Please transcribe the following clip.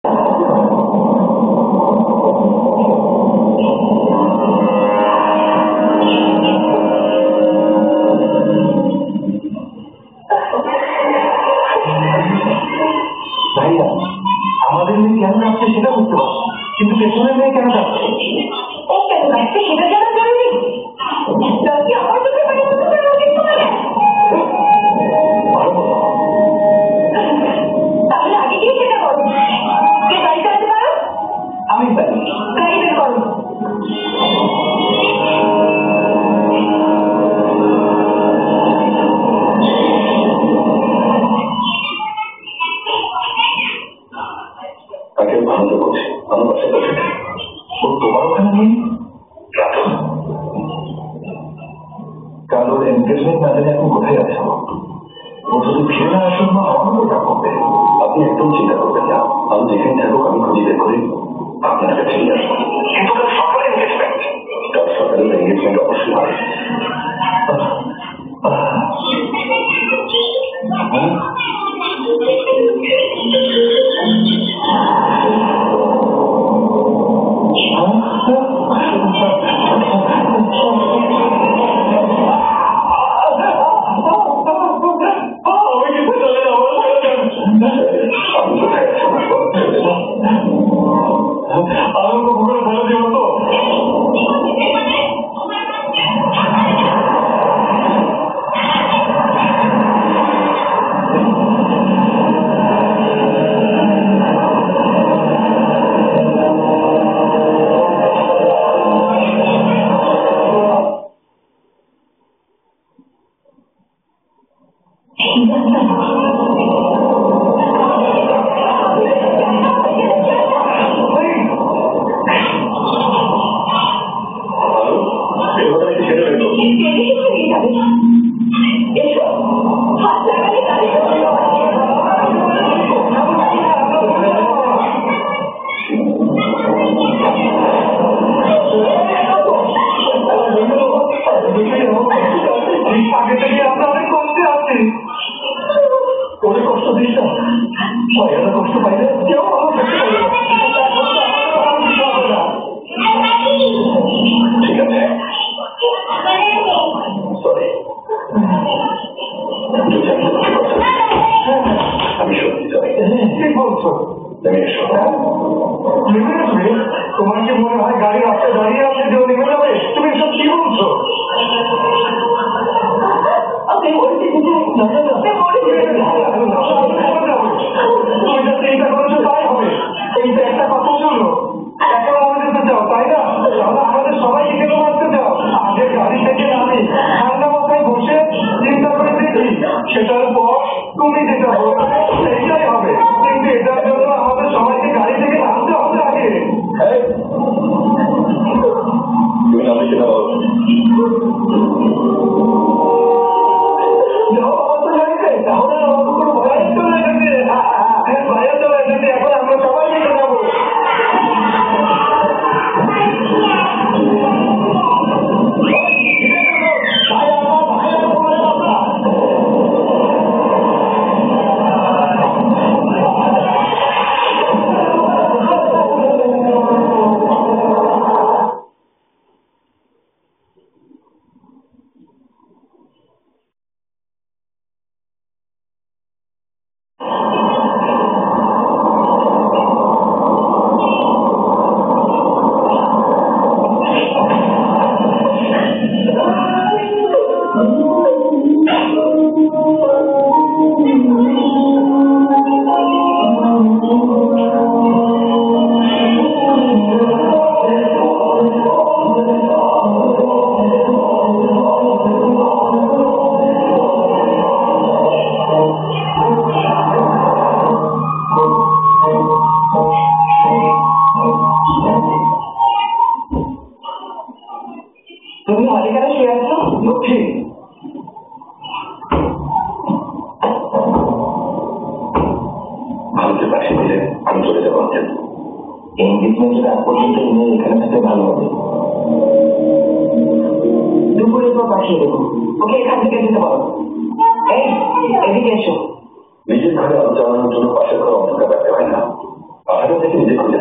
ভাইয়া আমাদের মেয়ে কেন যাচ্ছে সেটা বুঝতে পারছি, কিন্তু পেছনের মেয়ে কেন যাচ্ছে? ও কেন যাচ্ছে সেটা জানা জরুরি। আমার চোখে পানি তাহলে আগে গিয়ে সেটা করো। কে গাড়ি চালাতে পারো? আমি পারি। গাড়ি বের করো। তাকে ভালো করছে, ভালোবাসা করছে। ও তোমার ওখানে নেই? কালোর এনগেজমেন্ট না জানে এখন কোথায় আছে? ও যদি ফিরে না আসুন বা আমারও যা করবে, আপনি একদম চিন্তা করবেন না। আমি যেখানে থাকুক আমি খুঁজে বের করি আপনার কাছে নিয়ে আসবো। কিন্তু কাল সকালে এনগেজমেন্ট। কাল সকালে এনগেজমেন্ট অবশ্যই হয়। তোমার কি মনে হয় গাড়ি রাস্তায় দাঁড়িয়ে আছে যে নেমে যাবে? তুমি সব কি বলছো? তুমি যা চিন্তা করেছো তাই হবে। এইটা একটা কথা শুনো, এখন মরে যেতে চাও তাই না? তাহলে আমাদের সবাইকে কেন মারতে চাও? আগে গাড়ি থেকে নামি ঠান্ডা মাথায় বসে চিন্তা করে দেখি, সেটার পর তুমি যেটা বলবে সেইটাই হবে। কিন্তু এটার জন্য আমাদের সবাইকে গাড়ি থেকে নামতে হবে আগে। তুমি নামে কিনা বলো? তাহলে আমাদের কোনো ভয় চলে গেছে, ভয় চলে গেছে। এখন আমরা সবাই মিলে যাবো। তুমি মালিকারা শুয়ে আছো লক্ষ্মী? ভারতে পাঠিয়ে দিলে আমি চলে যাবো। এনগেজমেন্টের আগ পর্যন্ত এখানে থাকতে ভালো হবে। দুপুরের পর পাঠিয়ে দেবো। ওকে এখান থেকে যেতে পারো। এই এদিকে এসো। নিজের ঘরে আলো জ্বালানোর জন্য পাশের ঘরে অন্ধকার রাখতে হয় না। কথাটা থেকে নিজে খুঁজে